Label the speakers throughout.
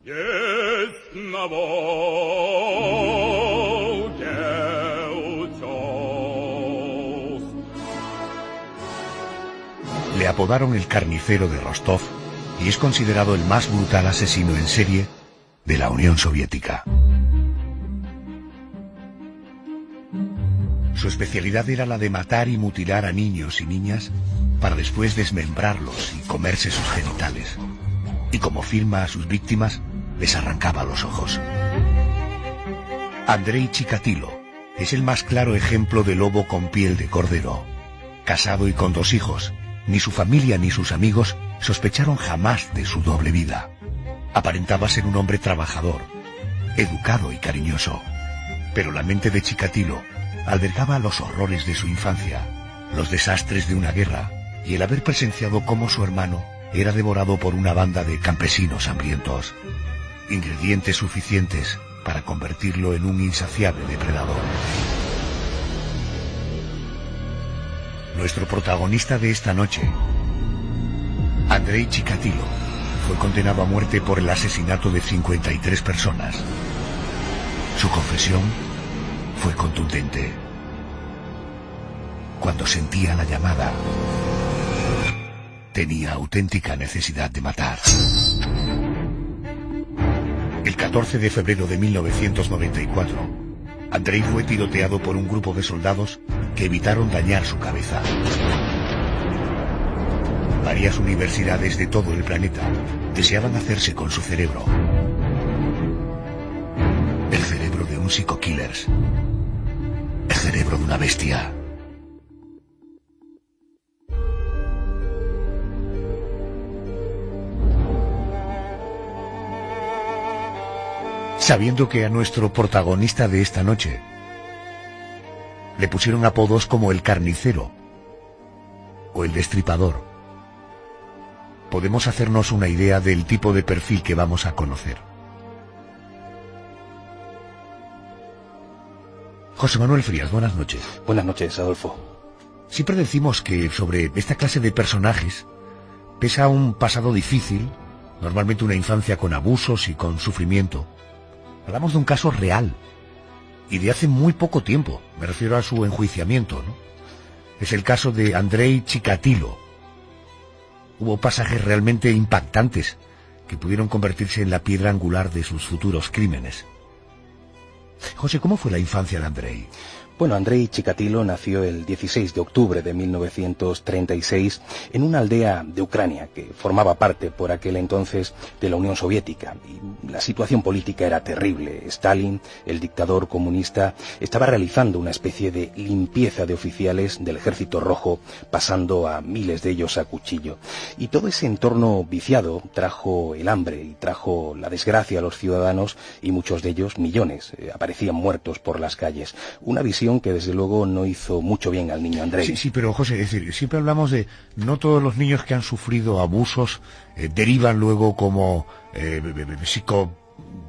Speaker 1: Le apodaron el carnicero de Rostov y es considerado el más brutal asesino en serie de la Unión Soviética. Su especialidad era la de matar y mutilar a niños y niñas para después desmembrarlos y comerse sus genitales. Y como filma a sus víctimas, les arrancaba los ojos. Andrei Chikatilo es el más claro ejemplo de lobo con piel de cordero. Casado y con 2 hijos, ni su familia ni sus amigos sospecharon jamás de su doble vida. Aparentaba ser un hombre trabajador, educado y cariñoso. Pero la mente de Chikatilo albergaba los horrores de su infancia, los desastres de una guerra y el haber presenciado cómo su hermano era devorado por una banda de campesinos hambrientos. Ingredientes suficientes para convertirlo en un insaciable depredador. Nuestro protagonista de esta noche, Andrei Chikatilo, fue condenado a muerte por el asesinato de 53 personas. Su confesión fue contundente. Cuando sentía la llamada, tenía auténtica necesidad de matar. El 14 de febrero de 1994, Andrei fue tiroteado por un grupo de soldados que evitaron dañar su cabeza. Varias universidades de todo el planeta deseaban hacerse con su cerebro. El cerebro de un psico-killer. El cerebro de una bestia. Sabiendo que a nuestro protagonista de esta noche le pusieron apodos como el carnicero o el destripador, podemos hacernos una idea del tipo de perfil que vamos a conocer. José Manuel Frías, buenas noches.
Speaker 2: Buenas noches, Adolfo.
Speaker 1: Siempre decimos que sobre esta clase de personajes pesa un pasado difícil, normalmente una infancia con abusos y con sufrimiento. Hablamos de un caso real y de hace muy poco tiempo, me refiero a su enjuiciamiento, ¿no? Es el caso de Andrei Chikatilo. Hubo pasajes realmente impactantes que pudieron convertirse en la piedra angular de sus futuros crímenes. José, ¿cómo fue la infancia de Andrei?
Speaker 2: Bueno, Andrei Chikatilo nació el 16 de octubre de 1936 en una aldea de Ucrania que formaba parte por aquel entonces de la Unión Soviética. Y la situación política era terrible. Stalin, el dictador comunista, estaba realizando una especie de limpieza de oficiales del Ejército Rojo, pasando a miles de ellos a cuchillo. Y todo ese entorno viciado trajo el hambre y trajo la desgracia a los ciudadanos y muchos de ellos, millones, aparecían muertos por las calles. Una visión que desde luego no hizo mucho bien al niño Andrei.
Speaker 1: Sí, pero José, es decir, siempre hablamos de no todos los niños que han sufrido abusos derivan luego como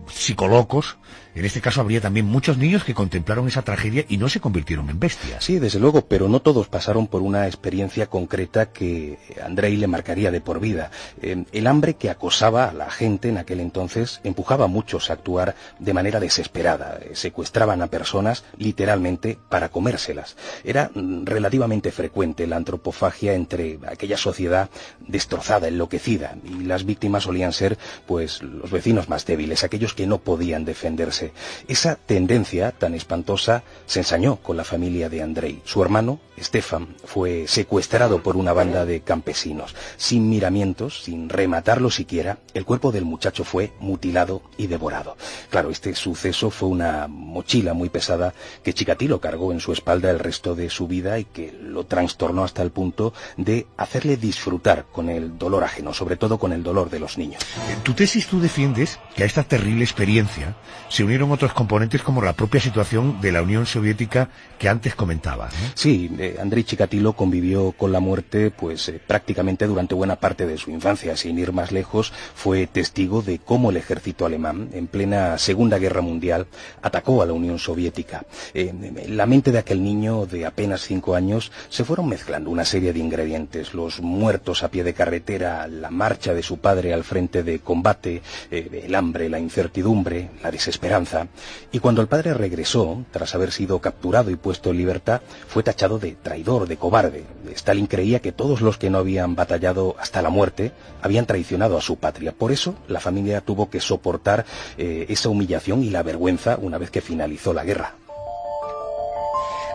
Speaker 1: psicolocos. En este caso habría también muchos niños que contemplaron esa tragedia y no se convirtieron en bestias.
Speaker 2: Sí, desde luego, pero no todos pasaron por una experiencia concreta que a Andrei le marcaría de por vida. El hambre que acosaba a la gente en aquel entonces empujaba a muchos a actuar de manera desesperada. Secuestraban a personas literalmente para comérselas. Era relativamente frecuente la antropofagia entre aquella sociedad destrozada, enloquecida, y las víctimas solían ser pues los vecinos más débiles, aquellos que no podían defenderse. Esa tendencia tan espantosa se ensañó con la familia de Andrei. Su hermano, Stefan, fue secuestrado por una banda de campesinos. Sin miramientos, sin rematarlo siquiera, el cuerpo del muchacho fue mutilado y devorado. Claro, este suceso fue una mochila muy pesada que Chikatilo cargó en su espalda el resto de su vida y que lo trastornó hasta el punto de hacerle disfrutar con el dolor ajeno, sobre todo con el dolor de los niños.
Speaker 1: Tu tesis, tú defiendes que a esta terrible experiencia se unieron otros componentes como la propia situación de la Unión Soviética que antes comentabas, ¿no?
Speaker 2: Sí, Andrei Chikatilo convivió con la muerte pues prácticamente durante buena parte de su infancia. Sin ir más lejos, fue testigo de cómo el ejército alemán, en plena Segunda Guerra Mundial, atacó a la Unión Soviética. En la mente de aquel niño de apenas 5 años se fueron mezclando una serie de ingredientes: los muertos a pie de carretera, la marcha de su padre al frente de combate, el hambre, la incertidumbre, la desesperanza. Y cuando el padre regresó, tras haber sido capturado y puesto en libertad, fue tachado de traidor, de cobarde. Stalin creía que todos los que no habían batallado hasta la muerte habían traicionado a su patria. Por eso la familia tuvo que soportar esa humillación y la vergüenza una vez que finalizó la guerra.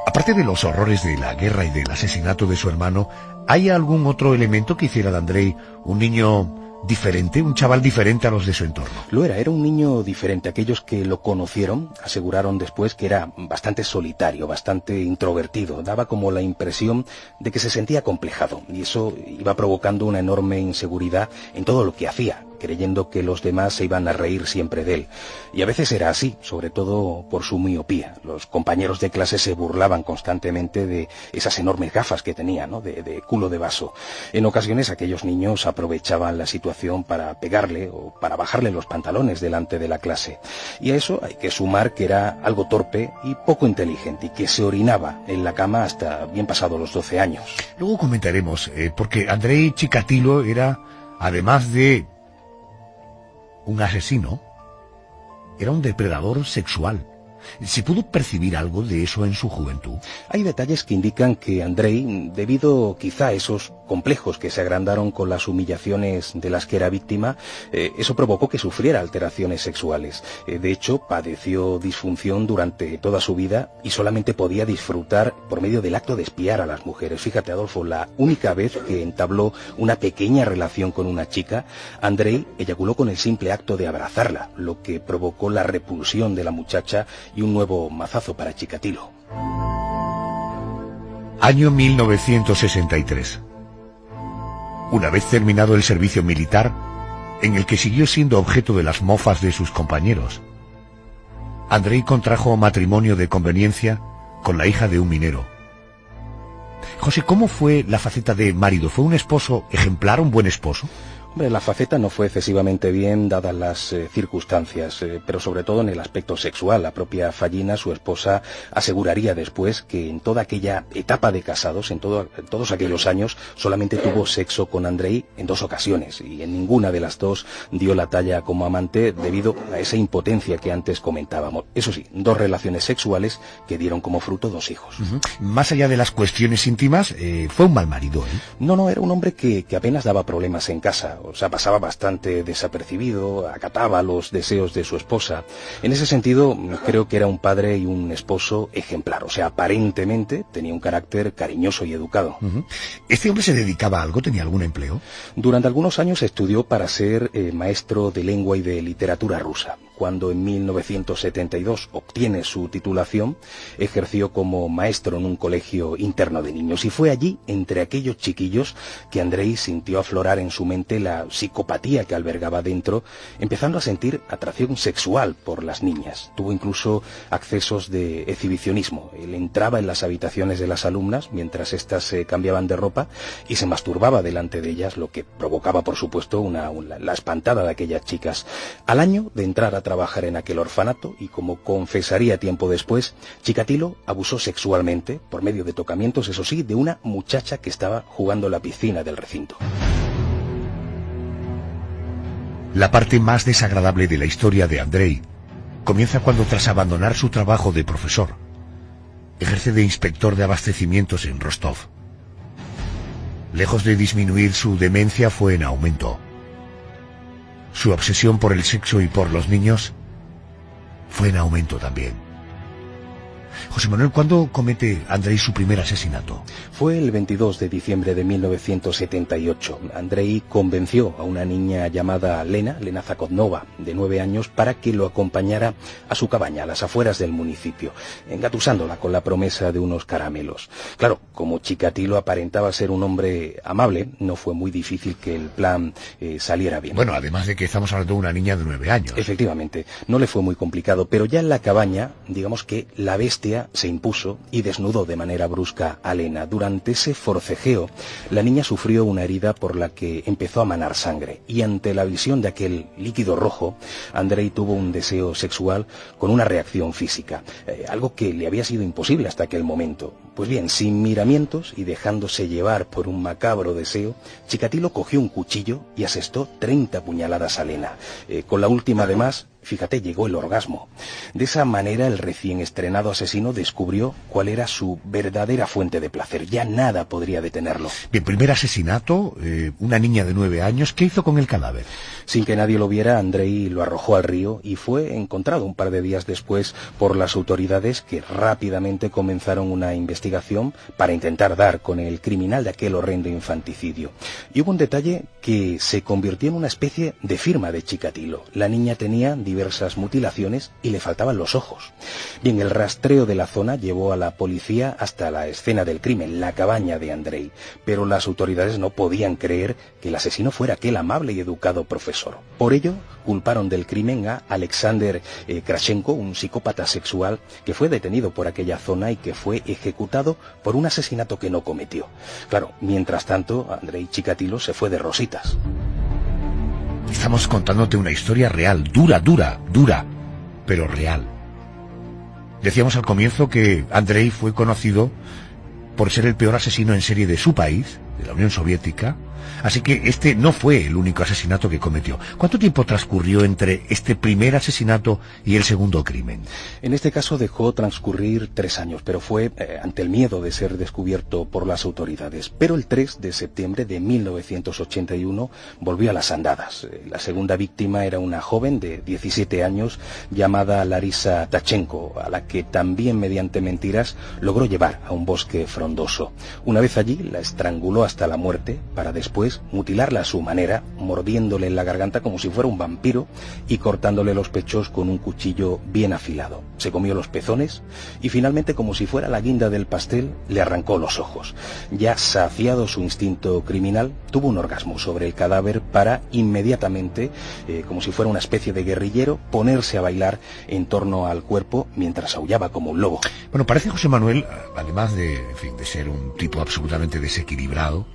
Speaker 1: Aparte de los horrores de la guerra y del asesinato de su hermano, ¿hay algún otro elemento que hiciera de Andrei un niño diferente, un chaval diferente a los de su entorno?
Speaker 2: Lo era un niño diferente. Aquellos que lo conocieron aseguraron después que era bastante solitario, bastante introvertido. Daba como la impresión de que se sentía acomplejado, y eso iba provocando una enorme inseguridad en todo lo que hacía, creyendo que los demás se iban a reír siempre de él. Y a veces era así, sobre todo por su miopía. Los compañeros de clase se burlaban constantemente de esas enormes gafas que tenía, ¿no? de culo de vaso. En ocasiones aquellos niños aprovechaban la situación para pegarle o para bajarle los pantalones delante de la clase. Y a eso hay que sumar que era algo torpe y poco inteligente, y que se orinaba en la cama hasta bien pasados los 12 años.
Speaker 1: Luego comentaremos, porque Andrei Chikatilo era, además de un asesino, era un depredador sexual. ¿Se pudo percibir algo de eso en su juventud?
Speaker 2: Hay detalles que indican que Andrei, debido quizá a esos complejos que se agrandaron con las humillaciones de las que era víctima, eso provocó que sufriera alteraciones sexuales. De hecho, padeció disfunción durante toda su vida y solamente podía disfrutar por medio del acto de espiar a las mujeres. Fíjate, Adolfo, la única vez que entabló una pequeña relación con una chica, Andrei eyaculó con el simple acto de abrazarla, lo que provocó la repulsión de la muchacha y un nuevo mazazo para Chikatilo.
Speaker 1: Año 1963. Una vez terminado el servicio militar, en el que siguió siendo objeto de las mofas de sus compañeros, Andrei contrajo matrimonio de conveniencia con la hija de un minero. José, ¿cómo fue la faceta de marido? ¿Fue un esposo ejemplar, un buen esposo?
Speaker 2: Hombre, la faceta no fue excesivamente bien dadas las circunstancias, pero sobre todo en el aspecto sexual. La propia Fallina, su esposa, aseguraría después que en toda aquella etapa de casados, en todos aquellos años, solamente tuvo sexo con Andrei en 2 ocasiones, y en ninguna de las 2 dio la talla como amante debido a esa impotencia que antes comentábamos. Eso sí, 2 relaciones sexuales que dieron como fruto 2 hijos.
Speaker 1: Más allá de las cuestiones íntimas, fue un mal marido, ¿eh?
Speaker 2: No, era un hombre que apenas daba problemas en casa. O sea, pasaba bastante desapercibido, acataba los deseos de su esposa. En ese sentido, creo que era un padre y un esposo ejemplar. O sea, aparentemente tenía un carácter cariñoso y educado.
Speaker 1: ¿Este hombre se dedicaba a algo? ¿Tenía algún empleo?
Speaker 2: Durante algunos años estudió para ser maestro de lengua y de literatura rusa. Cuando en 1972 obtiene su titulación, ejerció como maestro en un colegio interno de niños, y fue allí, entre aquellos chiquillos, que Andrei sintió aflorar en su mente la psicopatía que albergaba dentro, empezando a sentir atracción sexual por las niñas. Tuvo incluso accesos de exhibicionismo. Él entraba en las habitaciones de las alumnas mientras éstas se cambiaban de ropa y se masturbaba delante de ellas, lo que provocaba, por supuesto, la espantada de aquellas chicas. Al año de entrar a trabajar en aquel orfanato, y como confesaría tiempo después, Chikatilo abusó sexualmente, por medio de tocamientos, eso sí, de una muchacha que estaba jugando en la piscina del recinto.
Speaker 1: La parte más desagradable de la historia de Andrei comienza cuando, tras abandonar su trabajo de profesor, ejerce de inspector de abastecimientos en Rostov. Lejos de disminuir, su demencia fue en aumento. Su obsesión por el sexo y por los niños fue en aumento también. José Manuel, ¿cuándo comete Andrei su primer asesinato?
Speaker 2: Fue el 22 de diciembre de 1978. Andrei convenció a una niña llamada Lena Zakodnova, de 9 años, para que lo acompañara a su cabaña, a las afueras del municipio, engatusándola con la promesa de unos caramelos. Claro, como Chikatilo aparentaba ser un hombre amable, no fue muy difícil que el plan saliera bien.
Speaker 1: Bueno, además de que estamos hablando de una niña de 9 años.
Speaker 2: Efectivamente, no le fue muy complicado, pero ya en la cabaña, digamos que la bestia se impuso y desnudó de manera brusca a Lena. Durante ese forcejeo, la niña sufrió una herida por la que empezó a manar sangre, y ante la visión de aquel líquido rojo, Andrei tuvo un deseo sexual con una reacción física, algo que le había sido imposible hasta aquel momento. Pues bien, sin miramientos y dejándose llevar por un macabro deseo, Chikatilo cogió un cuchillo y asestó 30 puñaladas a Lena. Con la última, además, fíjate, llegó el orgasmo. De esa manera, el recién estrenado asesino descubrió cuál era su verdadera fuente de placer. Ya nada podría detenerlo.
Speaker 1: Bien, primer asesinato, una niña de 9 años. ¿Qué hizo con el cadáver?
Speaker 2: Sin que nadie lo viera, Andrei lo arrojó al río y fue encontrado un par de días después por las autoridades, que rápidamente comenzaron una investigación para intentar dar con el criminal de aquel horrendo infanticidio. Y hubo un detalle que se convirtió en una especie de firma de Chikatilo. La niña tenía diversas mutilaciones y le faltaban los ojos. Bien, el rastreo de la zona llevó a la policía hasta la escena del crimen, la cabaña de Andrei, pero las autoridades no podían creer que el asesino fuera aquel amable y educado profesor. Por ello, culparon del crimen a Alexander Krashenko, un psicópata sexual que fue detenido por aquella zona y que fue ejecutado por un asesinato que no cometió. Claro, mientras tanto, Andrei Chikatilo se fue de rositas.
Speaker 1: Estamos contándote una historia real, dura, pero real. Decíamos al comienzo que Andrei fue conocido por ser el peor asesino en serie de su país, de la Unión Soviética, así que este no fue el único asesinato que cometió. ¿Cuánto tiempo transcurrió entre este primer asesinato y el segundo crimen?
Speaker 2: En este caso dejó transcurrir 3 años, pero fue ante el miedo de ser descubierto por las autoridades. Pero el 3 de septiembre de 1981 volvió a las andadas. La segunda víctima era una joven de 17 años llamada Larisa Tachenko, a la que también mediante mentiras logró llevar a un bosque frondoso. Una vez allí la estranguló hasta la muerte para después mutilarla a su manera, mordiéndole en la garganta como si fuera un vampiro y cortándole los pechos con un cuchillo bien afilado. Se comió los pezones y finalmente, como si fuera la guinda del pastel, le arrancó los ojos. Ya saciado su instinto criminal, tuvo un orgasmo sobre el cadáver para inmediatamente, como si fuera una especie de guerrillero, ponerse a bailar en torno al cuerpo mientras aullaba como un lobo.
Speaker 1: Bueno, parece, José Manuel, además de ser un tipo absolutamente desequilibrado,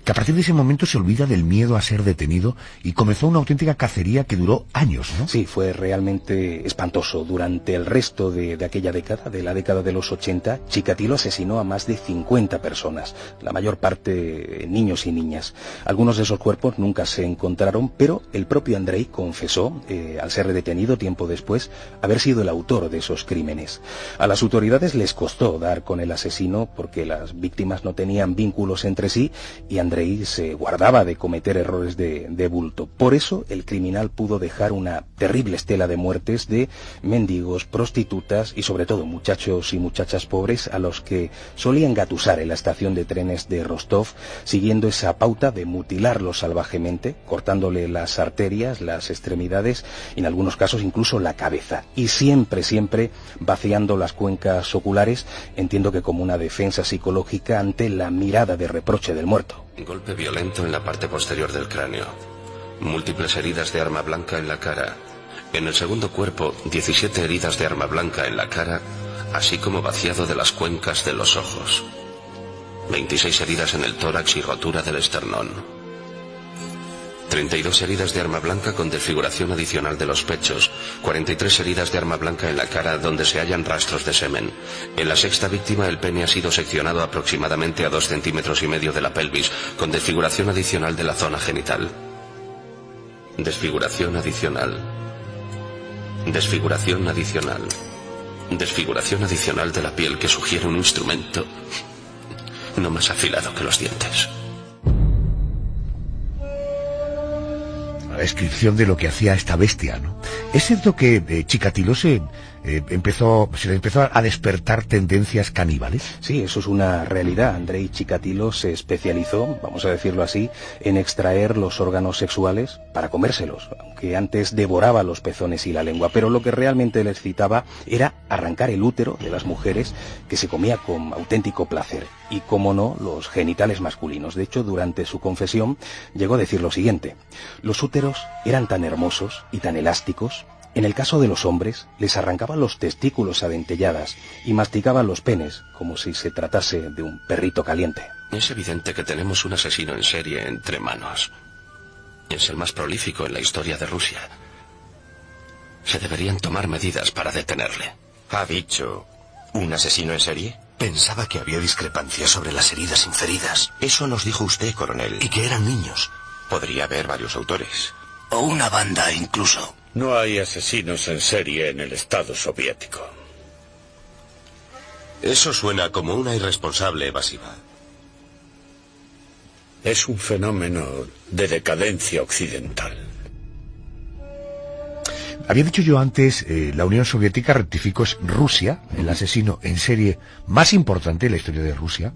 Speaker 1: que a partir de ese momento se olvida del miedo a ser detenido y comenzó una auténtica cacería que duró años, ¿no?
Speaker 2: Sí, fue realmente espantoso. Durante el resto de aquella década, de la década de los 80, Chikatilo asesinó a más de 50 personas, la mayor parte niños y niñas. Algunos de esos cuerpos nunca se encontraron, pero el propio Andrei confesó, al ser detenido tiempo después, haber sido el autor de esos crímenes. A las autoridades les costó dar con el asesino porque las víctimas no tenían vínculos entre sí y Andrei se guardaba de cometer errores de bulto. Por eso el criminal pudo dejar una terrible estela de muertes de mendigos, prostitutas y sobre todo muchachos y muchachas pobres a los que solía engatusar en la estación de trenes de Rostov, siguiendo esa pauta de mutilarlos salvajemente, cortándole las arterias, las extremidades y en algunos casos incluso la cabeza. Y siempre vaciando las cuencas oculares, entiendo que como una defensa psicológica ante la mirada de reproche del muerto.
Speaker 3: Golpe violento en la parte posterior del cráneo. Múltiples heridas de arma blanca en la cara. En el segundo cuerpo, 17 heridas de arma blanca en la cara, así como vaciado de las cuencas de los ojos. 26 heridas en el tórax y rotura del esternón. 32 heridas de arma blanca con desfiguración adicional de los pechos, 43 heridas de arma blanca en la cara donde se hallan rastros de semen. En la sexta víctima el pene ha sido seccionado aproximadamente a 2,5 centímetros de la pelvis, con desfiguración adicional de la zona genital. Desfiguración adicional. Desfiguración adicional. Desfiguración adicional de la piel que sugiere un instrumento no más afilado que los dientes.
Speaker 1: La descripción de lo que hacía esta bestia, ¿no? Es cierto que Chikatilo se se le empezó a despertar tendencias caníbales.
Speaker 2: Sí, eso es una realidad. Andrei Chikatilo se especializó, vamos a decirlo así, en extraer los órganos sexuales para comérselos, aunque antes devoraba los pezones y la lengua, pero lo que realmente le excitaba era arrancar el útero de las mujeres, que se comía con auténtico placer, y, cómo no, los genitales masculinos. De hecho, durante su confesión llegó a decir lo siguiente: los úteros eran tan hermosos y tan elásticos. En el caso de los hombres, les arrancaban los testículos a dentelladas y masticaban los penes como si se tratase de un perrito caliente.
Speaker 3: Es evidente que tenemos un asesino en serie entre manos. Es el más prolífico en la historia de Rusia. Se deberían tomar medidas para detenerle.
Speaker 4: ¿Ha dicho un asesino en serie?
Speaker 5: Pensaba que había discrepancias sobre las heridas inferidas.
Speaker 4: Eso nos dijo usted, coronel.
Speaker 5: Y que eran niños.
Speaker 4: Podría haber varios autores.
Speaker 5: O una banda, incluso.
Speaker 6: No hay asesinos en serie en el Estado soviético.
Speaker 4: Eso suena como una irresponsable evasiva.
Speaker 6: Es un fenómeno de decadencia occidental.
Speaker 1: Había dicho yo antes, la Unión Soviética, rectificó, es Rusia, el asesino en serie más importante en la historia de Rusia.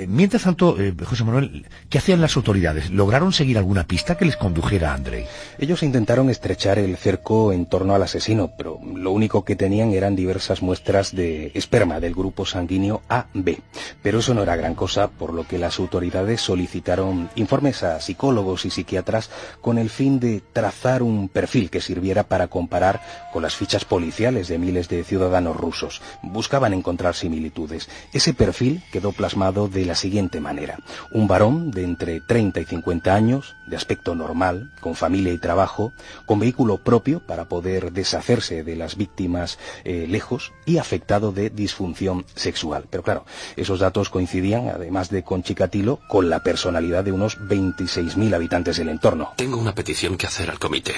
Speaker 1: Mientras tanto, José Manuel, ¿qué hacían las autoridades? ¿Lograron seguir alguna pista que les condujera a Andrei?
Speaker 2: Ellos intentaron estrechar el cerco en torno al asesino, pero lo único que tenían eran diversas muestras de esperma del grupo sanguíneo AB. Pero eso no era gran cosa, por lo que las autoridades solicitaron informes a psicólogos y psiquiatras con el fin de trazar un perfil que sirviera para comparar con las fichas policiales de miles de ciudadanos rusos. Buscaban encontrar similitudes. Ese perfil quedó plasmado de la siguiente manera: un varón de entre 30 y 50 años, de aspecto normal, con familia y trabajo, con vehículo propio para poder deshacerse de las víctimas lejos, y afectado de disfunción sexual. Pero claro, esos datos coincidían, además de con Chikatilo, con la personalidad de unos 26.000 habitantes del entorno.
Speaker 3: Tengo una petición que hacer al comité.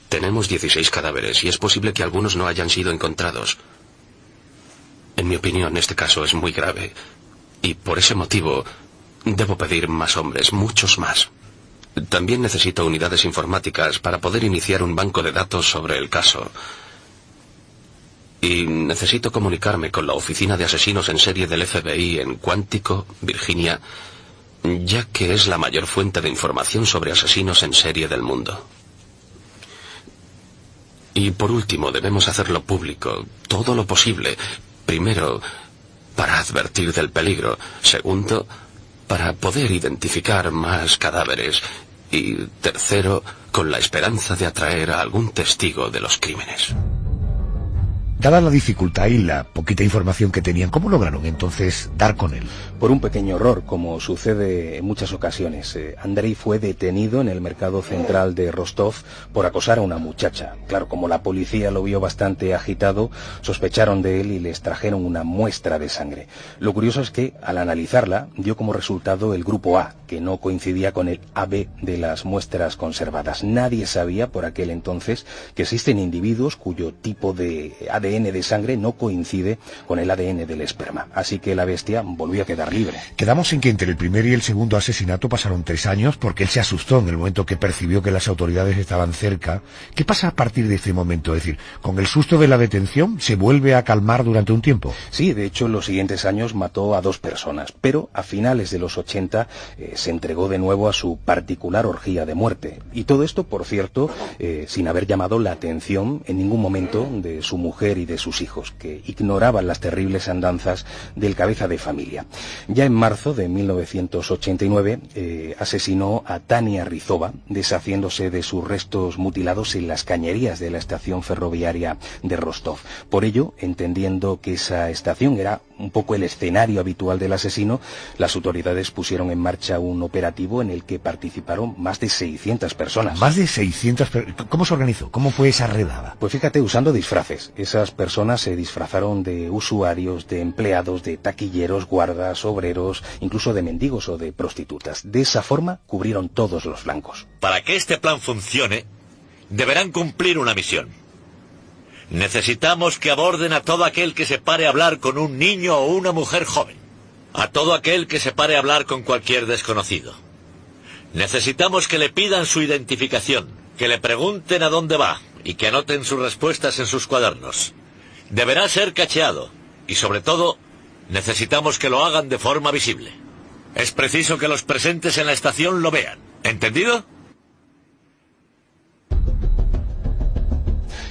Speaker 3: Tenemos 16 cadáveres y es posible que algunos no hayan sido encontrados. En mi opinión, este caso es muy grave y por ese motivo debo pedir más hombres, muchos más. También necesito unidades informáticas para poder iniciar un banco de datos sobre el caso. Y necesito comunicarme con la oficina de asesinos en serie del FBI en Quantico, Virginia, ya que es la mayor fuente de información sobre asesinos en serie del mundo. Y por último, debemos hacerlo público, todo lo posible. Primero, para advertir del peligro. Segundo, para poder identificar más cadáveres. Y tercero, con la esperanza de atraer a algún testigo de los crímenes.
Speaker 1: Dada la dificultad y la poquita información que tenían, ¿cómo lograron entonces dar con él?
Speaker 2: Por un pequeño error, como sucede en muchas ocasiones. Andrei fue detenido en el mercado central de Rostov por acosar a una muchacha. Claro, como la policía lo vio bastante agitado, sospecharon de él y les trajeron una muestra de sangre. Lo curioso es que, al analizarla, dio como resultado el grupo A, que no coincidía con el AB de las muestras conservadas. Nadie sabía por aquel entonces que existen individuos cuyo tipo de ADN de sangre no coincide con el ADN del esperma. Así que la bestia volvió a quedar libre.
Speaker 1: Quedamos en que entre el primer y el segundo asesinato pasaron 3 años, porque él se asustó en el momento que percibió que las autoridades estaban cerca. ¿Qué pasa a partir de este momento? Es decir, ¿con el susto de la detención se vuelve a calmar durante un tiempo?
Speaker 2: Sí, de hecho, en los siguientes años mató a 2 personas, pero a finales de los 80 se entregó de nuevo a su particular orgía de muerte. Y todo esto, por cierto, sin haber llamado la atención en ningún momento de su mujer y de sus hijos, que ignoraban las terribles andanzas del cabeza de familia. Ya en marzo de 1989 asesinó a Tania Rizova, deshaciéndose de sus restos mutilados en las cañerías de la estación ferroviaria de Rostov. Por ello, entendiendo que esa estación era un poco el escenario habitual del asesino, las autoridades pusieron en marcha un operativo en el que participaron más de 600 personas.
Speaker 1: ¿Más de 600 personas? ¿Cómo se organizó? ¿Cómo fue esa redada?
Speaker 2: Pues fíjate, usando disfraces. Esas personas se disfrazaron de usuarios, de empleados, de taquilleros, guardas, obreros, incluso de mendigos o de prostitutas. De esa forma cubrieron todos los flancos.
Speaker 7: Para que este plan funcione, deberán cumplir una misión. Necesitamos que aborden a todo aquel que se pare a hablar con un niño o una mujer joven. A todo aquel que se pare a hablar con cualquier desconocido. Necesitamos que le pidan su identificación, que le pregunten a dónde va y que anoten sus respuestas en sus cuadernos. Deberá ser cacheado y, sobre todo, necesitamos que lo hagan de forma visible. Es preciso que los presentes en la estación lo vean. ¿Entendido?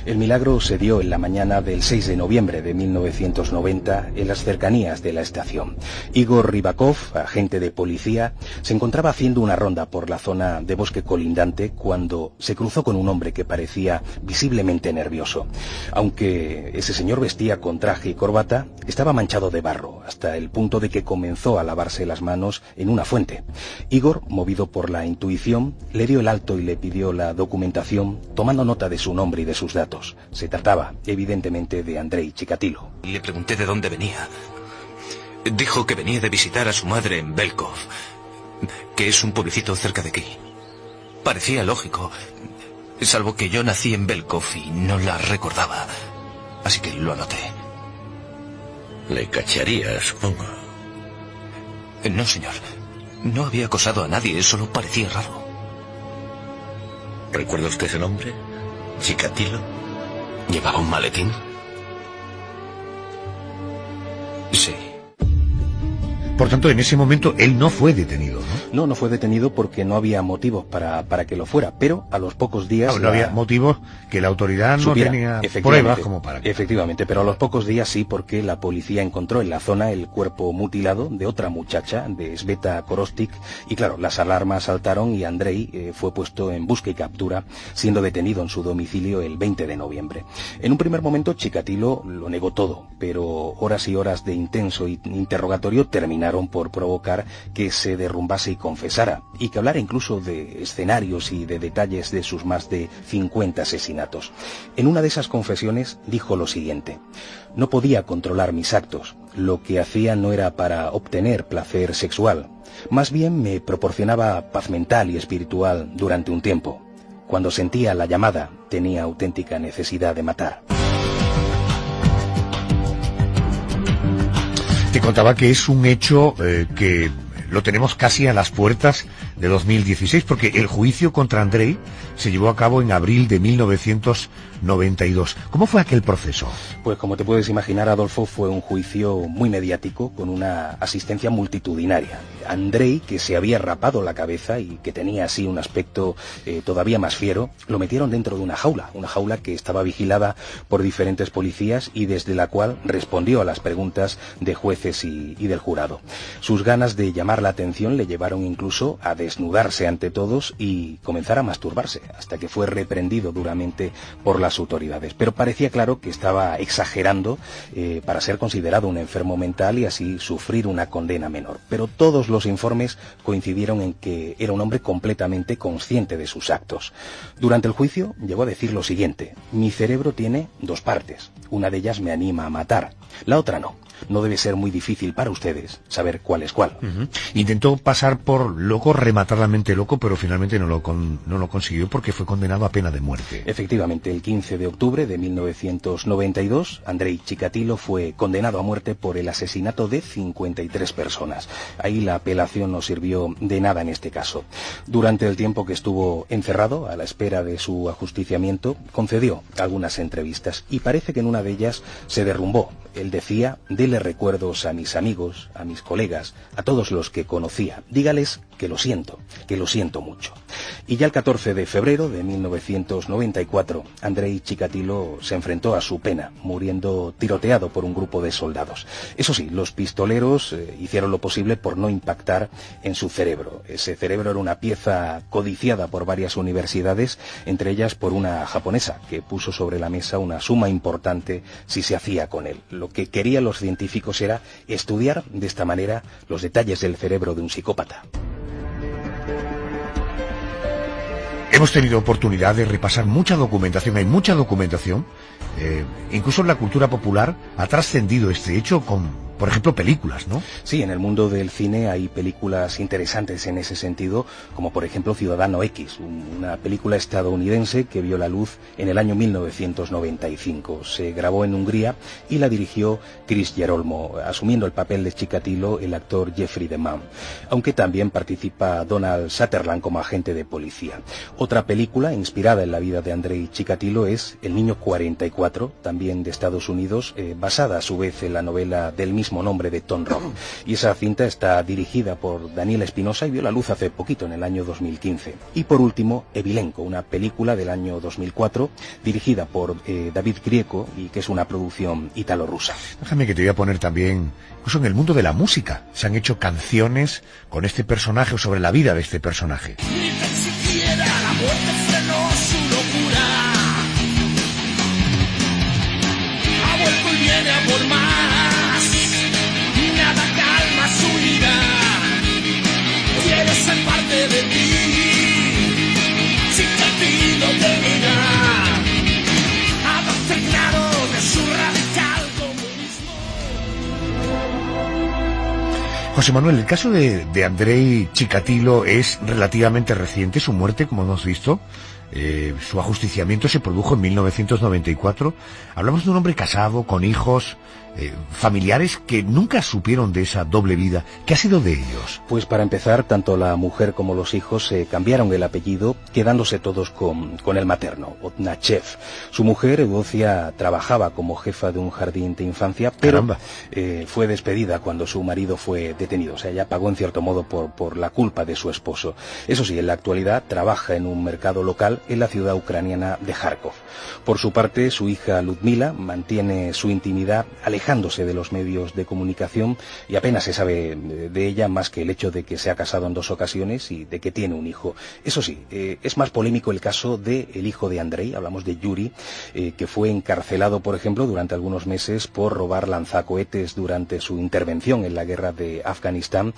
Speaker 2: El milagro se dio en la mañana del 6 de noviembre de 1990 en las cercanías de la estación. Igor Rybakov, agente de policía, se encontraba haciendo una ronda por la zona de bosque colindante cuando se cruzó con un hombre que parecía visiblemente nervioso. Aunque ese señor vestía con traje y corbata, estaba manchado de barro, hasta el punto de que comenzó a lavarse las manos en una fuente. Igor, movido por la intuición, le dio el alto y le pidió la documentación, tomando nota de su nombre y de sus datos. Se trataba, evidentemente, de Andrei Chikatilo.
Speaker 5: Le pregunté de dónde venía. Dijo que venía de visitar a su madre en Belkov, que es un pueblecito cerca de aquí. Parecía lógico, salvo que yo nací en Belkov y no la recordaba. Así que lo anoté.
Speaker 7: Le cachearía, supongo.
Speaker 5: No, señor. No había acosado a nadie, solo parecía raro.
Speaker 7: ¿Recuerda usted ese nombre? ¿Chikatilo?
Speaker 5: ¿Llevaba un maletín? Sí.
Speaker 1: Por tanto, en ese momento él no fue detenido, ¿no?
Speaker 2: No fue detenido porque no había motivos para que lo fuera, pero a los pocos días...
Speaker 1: No había motivos que la autoridad no tenía pruebas como para...
Speaker 2: Efectivamente, pero a los pocos días sí, porque la policía encontró en la zona el cuerpo mutilado de otra muchacha, de Sveta Korostik, y claro, las alarmas saltaron y Andrei fue puesto en busca y captura, siendo detenido en su domicilio el 20 de noviembre. En un primer momento Chikatilo lo negó todo, pero horas y horas de intenso interrogatorio terminaron por provocar que se derrumbase y confesara, y que hablara incluso de escenarios y de detalles de sus más de 50 asesinatos. En una de esas confesiones dijo lo siguiente: no podía controlar mis actos, lo que hacía no era para obtener placer sexual, más bien me proporcionaba paz mental y espiritual durante un tiempo. Cuando sentía la llamada, tenía auténtica necesidad de matar.
Speaker 1: Te contaba que es un hecho que lo tenemos casi a las puertas de 2016, porque el juicio contra Andrei se llevó a cabo en abril de 1992. ¿Cómo fue aquel proceso?
Speaker 2: Pues como te puedes imaginar, Adolfo, fue un juicio muy mediático, con una asistencia multitudinaria. Andrei, que se había rapado la cabeza y que tenía así un aspecto todavía más fiero, lo metieron dentro de una jaula que estaba vigilada por diferentes policías y desde la cual respondió a las preguntas de jueces y del jurado. Sus ganas de llamar la atención le llevaron incluso a desnudarse ante todos y comenzar a masturbarse, hasta que fue reprendido duramente por las autoridades. Pero parecía claro que estaba exagerando para ser considerado un enfermo mental y así sufrir una condena menor. Pero todos los informes coincidieron en que era un hombre completamente consciente de sus actos. Durante el juicio llegó a decir lo siguiente: mi cerebro tiene dos partes, una de ellas me anima a matar, la otra no. No debe ser muy difícil para ustedes saber cuál es cuál.
Speaker 1: Intentó pasar por loco, rematadamente loco, pero finalmente no lo consiguió porque fue condenado a pena de muerte.
Speaker 2: Efectivamente, el 15 de octubre de 1992, Andrei Chikatilo fue condenado a muerte por el asesinato de 53 personas. Ahí la apelación no sirvió de nada en este caso. Durante el tiempo que estuvo encerrado, a la espera de su ajusticiamiento, concedió algunas entrevistas y parece que en una de ellas se derrumbó. Él decía: dele recuerdos a mis amigos, a mis colegas, a todos los que conocía. Dígales que lo siento mucho. Y ya el 14 de febrero de 1994, Andrei Chikatilo se enfrentó a su pena, muriendo tiroteado por un grupo de soldados. Eso sí, los pistoleros hicieron lo posible por no impactar en su cerebro. Ese cerebro era una pieza codiciada por varias universidades, entre ellas por una japonesa, que puso sobre la mesa una suma importante si se hacía con él. Lo que querían los científicos era estudiar de esta manera los detalles del cerebro de un psicópata.
Speaker 1: Hemos tenido oportunidad de repasar mucha documentación, hay mucha documentación, incluso en la cultura popular ha trascendido este hecho con por ejemplo, películas, ¿no?
Speaker 2: Sí, en el mundo del cine hay películas interesantes en ese sentido, como por ejemplo Ciudadano X, una película estadounidense que vio la luz en el año 1995. Se grabó en Hungría y la dirigió Chris Gerolmo, asumiendo el papel de Chikatilo el actor Jeffrey DeMann, aunque también participa Donald Sutherland como agente de policía. Otra película inspirada en la vida de Andrei Chikatilo es El niño 44, también de Estados Unidos, basada a su vez en la novela del mismo nombre de Tom Roth. Y esa cinta está dirigida por Daniel Espinosa y vio la luz hace poquito, en el año 2015. Y por último, Evilenko, una película del año 2004 dirigida por David Grieco y que es una producción ítalo-rusa.
Speaker 1: Déjame que te voy a poner también, incluso en el mundo de la música, se han hecho canciones con este personaje o sobre la vida de este personaje.
Speaker 8: Ni tan siquiera la muerte frenó su locura. Ha vuelto y viene a por más. Nada calma su ira. Quiere ser parte de ti. Chikatilo te mira. Adoctrinado de su radical comunismo.
Speaker 1: José Manuel, el caso de Andrei Chikatilo es relativamente reciente, su muerte, como hemos visto. Su ajusticiamiento se produjo en 1994. Hablamos de un hombre casado, con hijos, familiares que nunca supieron de esa doble vida. ¿Qué ha sido de ellos?
Speaker 2: Pues para empezar, tanto la mujer como los hijos cambiaron el apellido, quedándose todos con el materno, Otnachev. Su mujer, Eudocia, trabajaba como jefa de un jardín de infancia, pero fue despedida cuando su marido fue detenido. O sea, ella pagó en cierto modo por la culpa de su esposo. Eso sí, en la actualidad trabaja en un mercado local en la ciudad ucraniana de Kharkov. Por su parte, su hija Ludmila mantiene su intimidad alejándose de los medios de comunicación y apenas se sabe de ella más que el hecho de que se ha casado en 2 ocasiones y de que tiene un hijo. Eso sí, es más polémico el caso del hijo de Andrei, hablamos de Yuri, que fue encarcelado, por ejemplo, durante algunos meses por robar lanzacohetes durante su intervención en la guerra de Afganistán,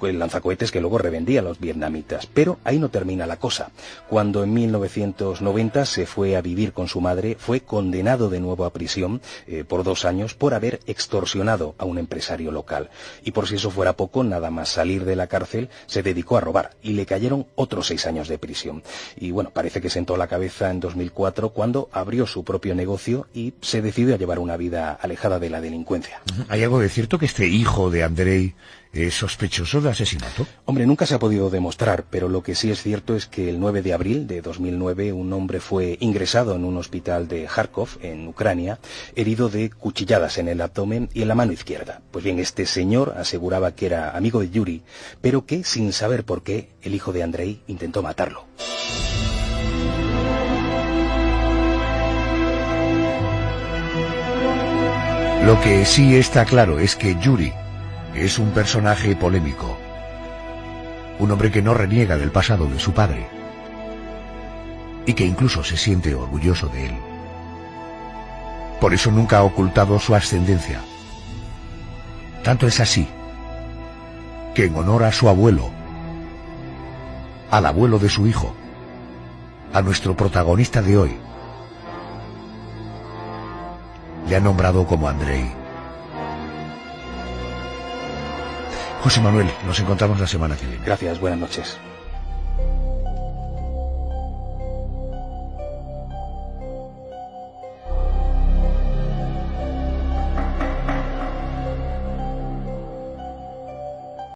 Speaker 2: lanzacohetes que luego revendía a los vietnamitas. Pero ahí no termina la cosa. Cuando en 1990 se fue a vivir con su madre, fue condenado de nuevo a prisión por 2 años por haber extorsionado a un empresario local. Y por si eso fuera poco, nada más salir de la cárcel, se dedicó a robar y le cayeron otros 6 años de prisión. Y bueno, parece que sentó la cabeza en 2004 cuando abrió su propio negocio y se decidió a llevar una vida alejada de la delincuencia.
Speaker 1: ¿Hay algo de cierto que este hijo de Andrei es sospechoso de asesinato?
Speaker 2: Hombre, nunca se ha podido demostrar, pero lo que sí es cierto es que el 9 de abril de 2009 un hombre fue ingresado en un hospital de Kharkov, en Ucrania, herido de cuchilladas en el abdomen y en la mano izquierda. Pues bien, este señor aseguraba que era amigo de Yuri, pero que, sin saber por qué, el hijo de Andrei intentó matarlo.
Speaker 1: Lo que sí está claro es que Yuri es un personaje polémico, un hombre que no reniega del pasado de su padre y que incluso se siente orgulloso de él. Por eso nunca ha ocultado su ascendencia. Tanto es así que en honor a su abuelo, al abuelo de su hijo, a nuestro protagonista de hoy, le ha nombrado como Andrei. José Manuel, nos encontramos la semana que viene.
Speaker 2: Gracias, buenas noches.